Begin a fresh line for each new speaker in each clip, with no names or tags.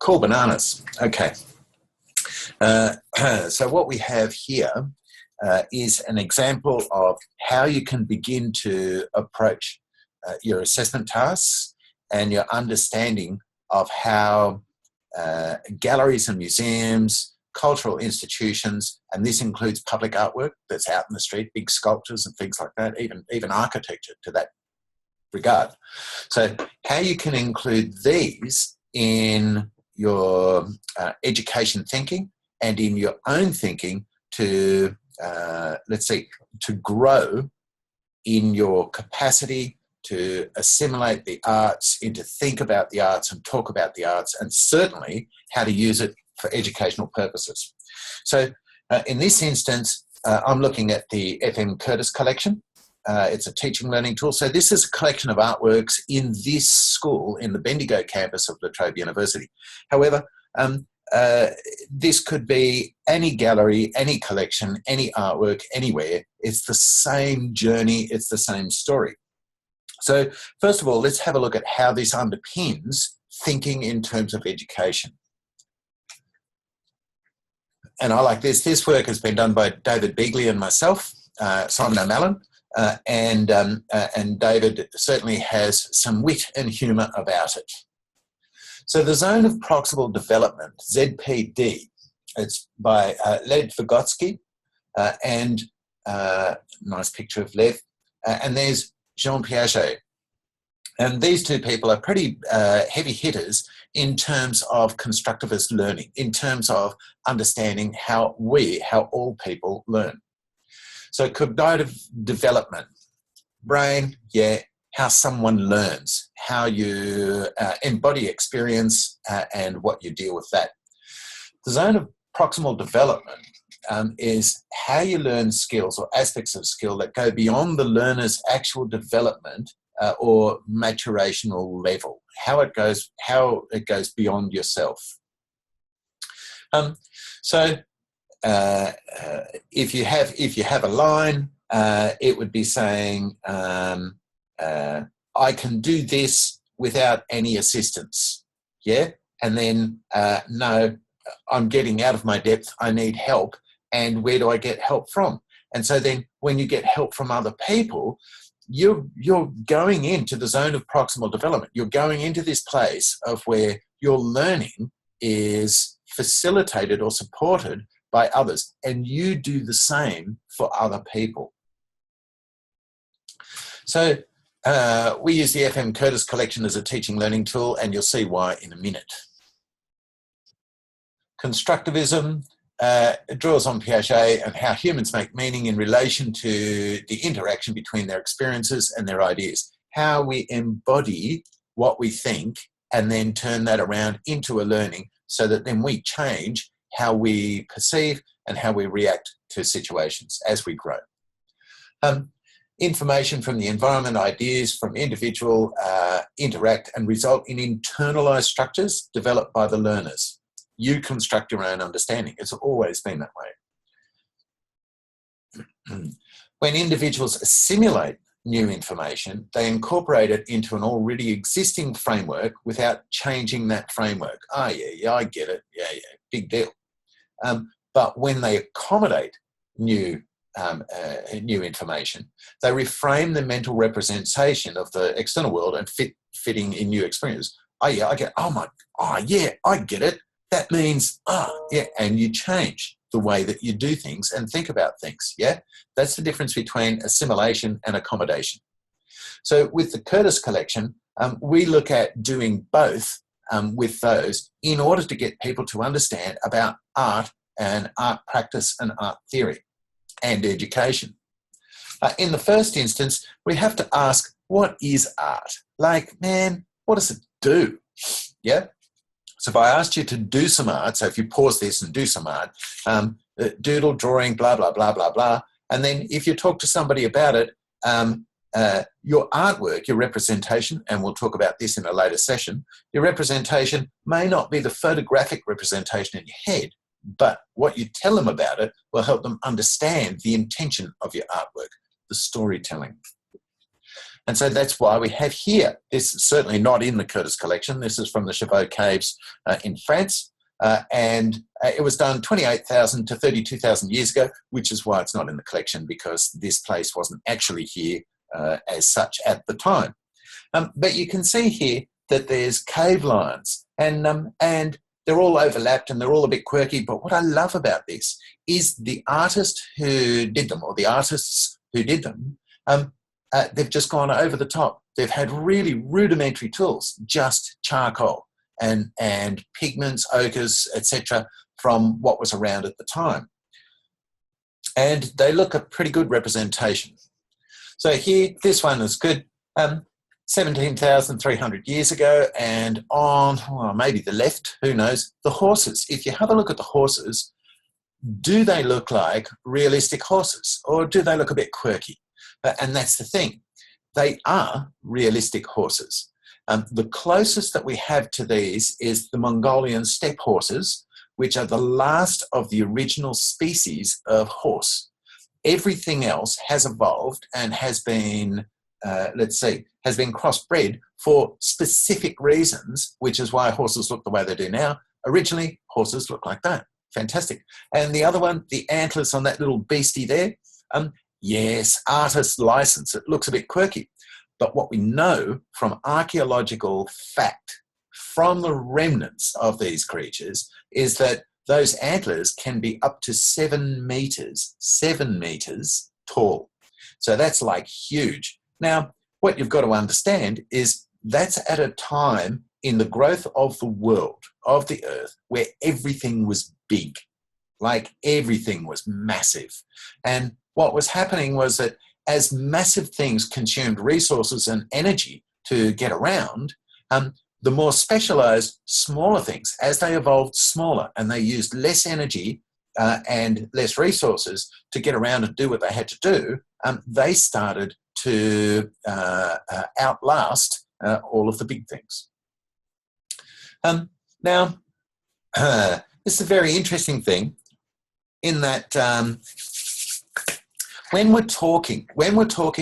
Cool bananas. Okay. So what we have here is an example of how you can begin to approach your assessment tasks and your understanding of how galleries and museums, cultural institutions, and this includes public artwork that's out in the street, big sculptures and things like that, even architecture to that regard. So how you can include these in your education thinking and in your own thinking to, let's see, to grow in your capacity to assimilate the arts, and to think about the arts and talk about the arts, and certainly how to use it for educational purposes. So in this instance, I'm looking at the FM Curtis collection. It's a teaching learning tool. So this is a collection of artworks in this school, in the Bendigo campus of La Trobe University. However, this could be any gallery, any collection, any artwork, anywhere. It's the same journey, it's the same story. So first of all, let's have a look at how this underpins thinking in terms of education. And I like this. This work has been done by David Beagley and myself, Simon O'Malley, and David certainly has some wit and humour about it. So the zone of proximal development, ZPD, it's by Lev Vygotsky, and nice picture of Lev, and there's Jean Piaget. And these two people are pretty heavy hitters in terms of constructivist learning, in terms of understanding how all people learn. So cognitive development, brain, yeah, how someone learns, how you embody experience and what you deal with that. The zone of proximal development is how you learn skills or aspects of skill that go beyond the learner's actual development or maturational level, how it goes beyond yourself. So if you have a line, it would be saying, I can do this without any assistance, yeah? And then, no, I'm getting out of my depth, I need help, and where do I get help from? And so then when you get help from other people, you're going into the zone of proximal development. You're going into this place of where your learning is facilitated or supported by others, and you do the same for other people. So we use the FM Curtis collection as a teaching learning tool, and you'll see why in a minute. Constructivism draws on Piaget and how humans make meaning in relation to the interaction between their experiences and their ideas, how we embody what we think and then turn that around into a learning so that then we change how we perceive and how we react to situations as we grow. Information from the environment, ideas from individual interact and result in internalized structures developed by the learners. You construct your own understanding. It's always been that way. When individuals assimilate new information, they incorporate it into an already existing framework without changing that framework. Oh, yeah, I get it. Yeah, big deal. But when they accommodate new information, they reframe the mental representation of the external world and fitting in new experience. Oh, yeah, I get it. That means, yeah, and you change the way that you do things and think about things, yeah? That's the difference between assimilation and accommodation. So with the Curtis collection, we look at doing both with those in order to get people to understand about art and art practice and art theory and education. In the first instance, we have to ask, what is art? Like, man, what does it do? Yeah? So if I asked you to do some art, so if you pause this and do some art, doodle, drawing, blah, blah, blah, blah, blah, and then if you talk to somebody about it, your artwork, your representation, and we'll talk about this in a later session, your representation may not be the photographic representation in your head, but what you tell them about it will help them understand the intention of your artwork, the storytelling. And so that's why we have here, this is certainly not in the Curtis collection. This is from the Chauveau Caves in France. And it was done 28,000 to 32,000 years ago, which is why it's not in the collection, because this place wasn't actually here as such at the time. But you can see here that there's cave lines, and they're all overlapped and they're all a bit quirky. But what I love about this is the artist who did them, or the artists who did them, they've just gone over the top. They've had really rudimentary tools, just charcoal and pigments, ochres, etc., from what was around at the time. And they look a pretty good representation. So here, this one is good. 17,300 years ago, and on maybe the left, who knows, the horses. If you have a look at the horses, do they look like realistic horses, or do they look a bit quirky? And that's the thing. They are realistic horses. The closest that we have to these is the Mongolian steppe horses, which are the last of the original species of horse. Everything else has evolved and has been, has been crossbred for specific reasons, which is why horses look the way they do now. Originally, horses look like that. Fantastic. And the other one, the antlers on that little beastie there, yes, artist license. It looks a bit quirky. But what we know from archaeological fact, from the remnants of these creatures, is that those antlers can be up to 7 meters tall. So that's like huge. Now, what you've got to understand is that's at a time in the growth of the world, of the earth, where everything was big, like everything was massive. And what was happening was that as massive things consumed resources and energy to get around, the more specialized, smaller things, as they evolved smaller and they used less energy and less resources to get around and do what they had to do, they started to outlast all of the big things. Now, this is a very interesting thing in that when we're talking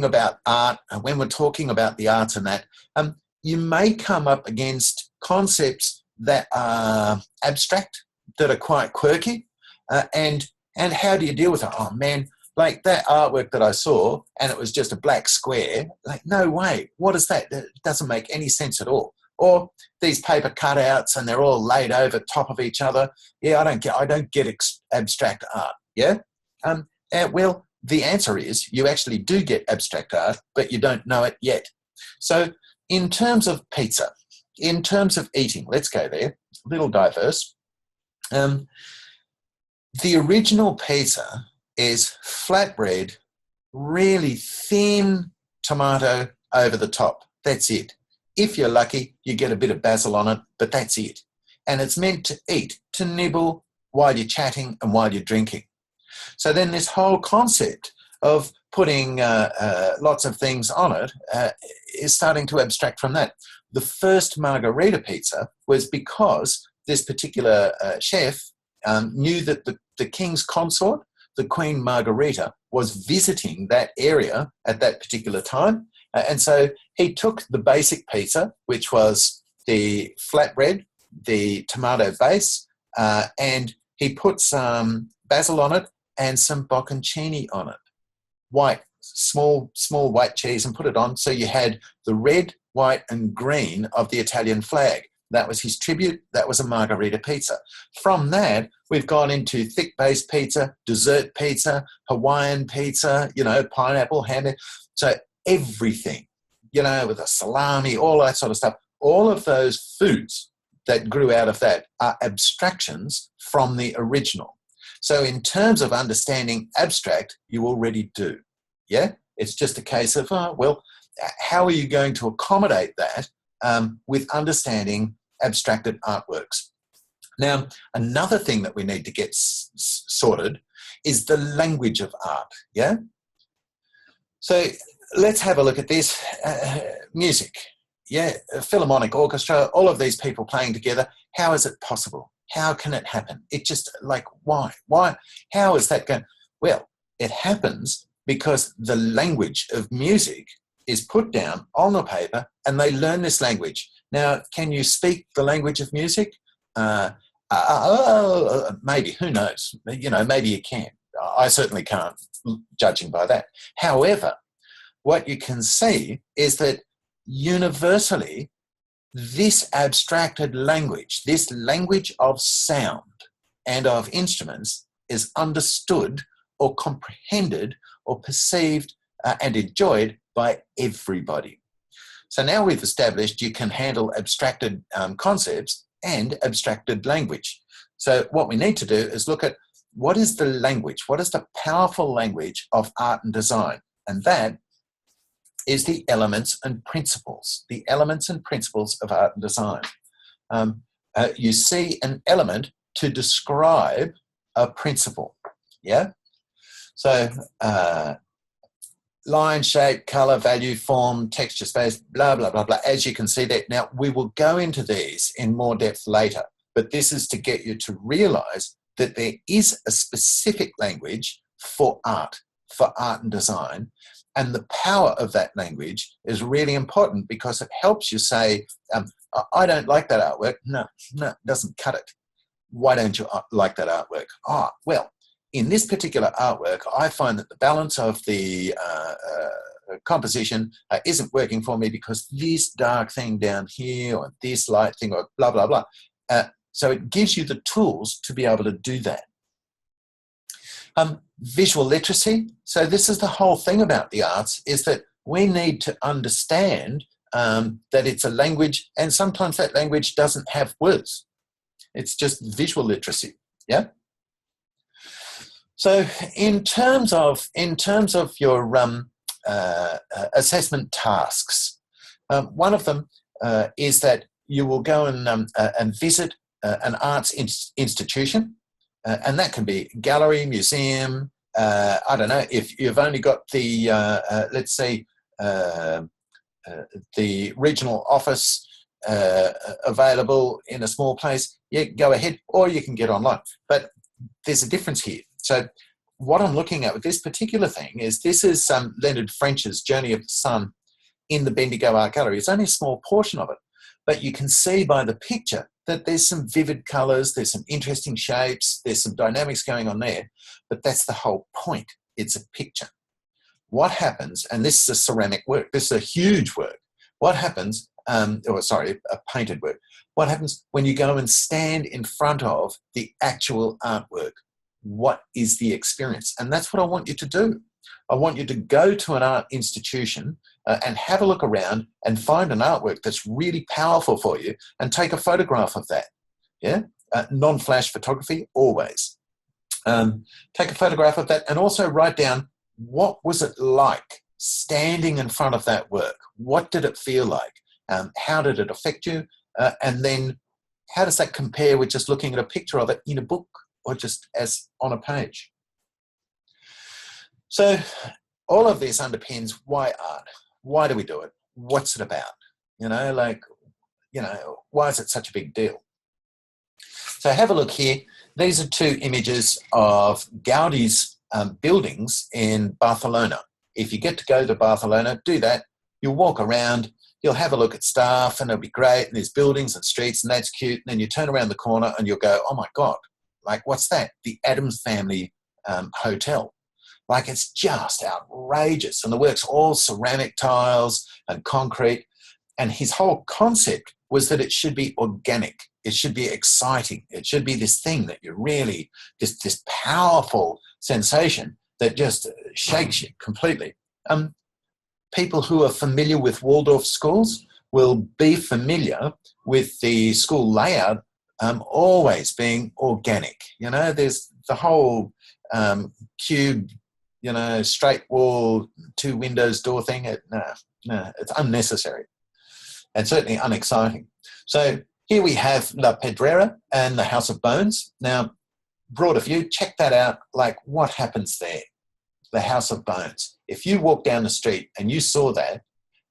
about art, and when we're talking about the arts and that, you may come up against concepts that are abstract, that are quite quirky, and how do you deal with it? Oh man, like that artwork that I saw, and it was just a black square. Like, no way. What is that? It doesn't make any sense at all. Or these paper cutouts, and they're all laid over top of each other. Yeah, I don't get abstract art. Yeah. Well, the answer is you actually do get abstract art, but you don't know it yet. So in terms of pizza, in terms of eating, let's go there, a little diverse. The original pizza is flatbread, really thin tomato over the top. That's it. If you're lucky, you get a bit of basil on it, but that's it. And it's meant to eat, to nibble while you're chatting and while you're drinking. So then this whole concept of putting lots of things on it is starting to abstract from that. The first margarita pizza was because this particular chef knew that the king's consort, the Queen Margarita, was visiting that area at that particular time. And so he took the basic pizza, which was the flatbread, the tomato base, and he put some basil on it and some bocconcini on it. White, small white cheese, and put it on. So you had the red, white, and green of the Italian flag. That was his tribute. That was a margarita pizza. From that, we've gone into thick-based pizza, dessert pizza, Hawaiian pizza, pineapple, ham. So everything, with a salami, all that sort of stuff. All of those foods that grew out of that are abstractions from the original. So in terms of understanding abstract, you already do. Yeah? It's just a case of, how are you going to accommodate that with understanding abstracted artworks? Now, another thing that we need to get sorted is the language of art. Yeah? So let's have a look at this. Music. Yeah, a philharmonic orchestra, all of these people playing together. How is it possible? How can it happen? It just, why? Why? How is that going? Well, it happens because the language of music is put down on the paper and they learn this language. Now, can you speak the language of music? Maybe, who knows? You know, maybe you can. I certainly can't, judging by that. However, what you can see is that universally, this abstracted language, this language of sound and of instruments is understood or comprehended or perceived and enjoyed by everybody. So now we've established you can handle abstracted concepts and abstracted language. So what we need to do is look at what is the language, what is the powerful language of art and design? And that is the elements and principles of art and design. You see an element to describe a principle, yeah? So line, shape, color, value, form, texture, space, blah, blah, blah, blah. As you can see that. Now, we will go into these in more depth later, but this is to get you to realize that there is a specific language for art and design. And the power of that language is really important because it helps you say, I don't like that artwork. No, it doesn't cut it. Why don't you like that artwork? Well, in this particular artwork, I find that the balance of the composition isn't working for me because this dark thing down here or this light thing or blah, blah, blah. So it gives you the tools to be able to do that. Visual literacy. So this is the whole thing about the arts, is that we need to understand that it's a language, and sometimes that language doesn't have words. It's just visual literacy, yeah? So in terms of your assessment tasks, one of them is that you will go and visit an arts institution, and that can be gallery, museum, I don't know, if you've only got the, let's say, the regional office available in a small place, yeah, go ahead, or you can get online. But there's a difference here. So what I'm looking at with this particular thing is this is Leonard French's Journey of the Sun in the Bendigo Art Gallery. It's only a small portion of it, but you can see by the picture that there's some vivid colours, there's some interesting shapes, there's some dynamics going on there, but that's the whole point. It's a picture. What happens, and this is a ceramic work, this is a huge work, what happens, a painted work, what happens when you go and stand in front of the actual artwork? What is the experience? And that's what I want you to do. I want you to go to an art institution and have a look around and find an artwork that's really powerful for you and take a photograph of that. Yeah, non-flash photography always. Take a photograph of that and also write down, what was it like standing in front of that work? What did it feel like? How did it affect you? And then how does that compare with just looking at a picture of it in a book or just as on a page? So all of this underpins why art. Why do we do it? What's it about? Why is it such a big deal? So have a look here. These are two images of Gaudi's buildings in Barcelona. If you get to go to Barcelona, do that. You'll walk around, you'll have a look at stuff and it'll be great. And there's buildings and streets and that's cute. And then you turn around the corner and you'll go, oh my God, like what's that? The Addams Family Hotel. Like it's just outrageous. And the work's all ceramic tiles and concrete. And his whole concept was that it should be organic. It should be exciting. It should be this thing that you really, this powerful sensation that just shakes you completely. People who are familiar with Waldorf schools will be familiar with the school layout always being organic. There's the whole cube, straight wall, 2 windows, door thing. No, it's unnecessary and certainly unexciting. So here we have La Pedrera and the House of Bones. Now, broader view, check that out. Like what happens there? The House of Bones. If you walk down the street and you saw that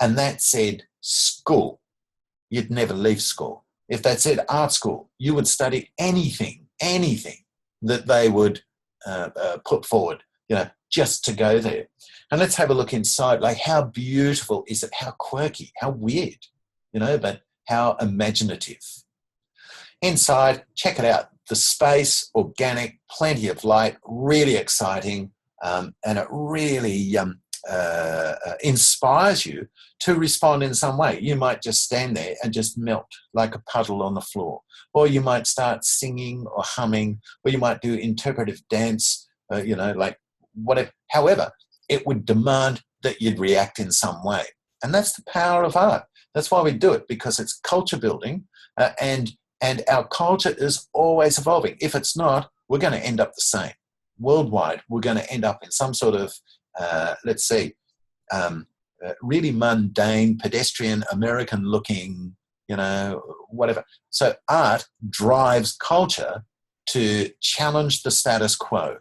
and that said school, you'd never leave school. If that said art school, you would study anything that they would put forward just to go there. And let's have a look inside. Like, how beautiful is it? How quirky, how weird, but how imaginative. Inside, check it out. The space, organic, plenty of light, really exciting, and it really inspires you to respond in some way. You might just stand there and just melt like a puddle on the floor, or you might start singing or humming, or you might do interpretive dance, like whatever. However, it would demand that you'd react in some way. And that's the power of art. That's why we do it, because it's culture building, and our culture is always evolving. If it's not, we're going to end up the same. Worldwide, we're going to end up in some sort of, really mundane, pedestrian, American-looking, whatever. So art drives culture to challenge the status quo.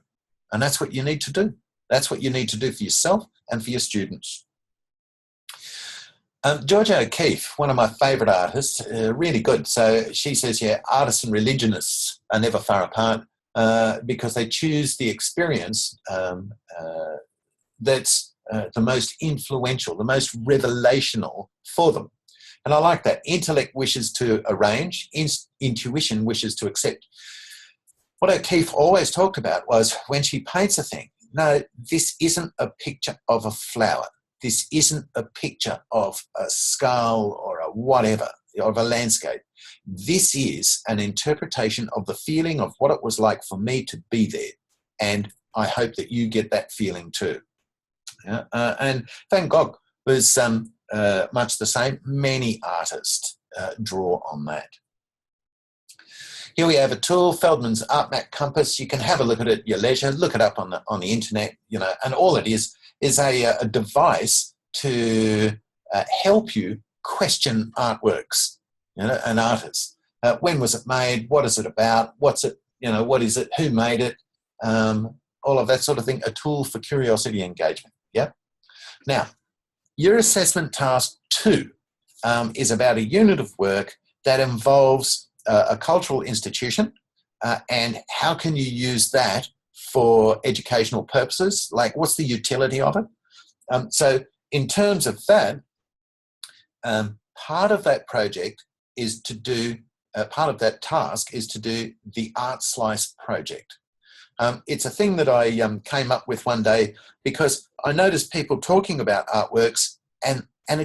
And that's what you need to do. That's what you need to do for yourself and for your students. Georgia O'Keeffe, one of my favourite artists, really good. So she says, artists and religionists are never far apart because they choose the experience that's the most influential, the most revelational for them. And I like that. Intellect wishes to arrange, intuition wishes to accept. What O'Keeffe always talked about was, when she paints a thing, no, this isn't a picture of a flower. This isn't a picture of a skull or a whatever, of a landscape. This is an interpretation of the feeling of what it was like for me to be there. And I hope that you get that feeling too. And Van Gogh was much the same. Many artists draw on that. Here we have a tool, Feldman's Art Map Compass. You can have a look at it at your leisure. Look it up on the internet. And all it is a device to help you question artworks. An artist. When was it made? What is it about? What's it? What is it? Who made it? All of that sort of thing. A tool for curiosity engagement. Yeah. Now, your assessment task 2 is about a unit of work that involves a cultural institution, and how can you use that for educational purposes? Like, what's the utility of it? So in terms of that, part of that project is to do, part of that task is to do the ArtSlice project. It's a thing that I came up with one day because I noticed people talking about artworks, and it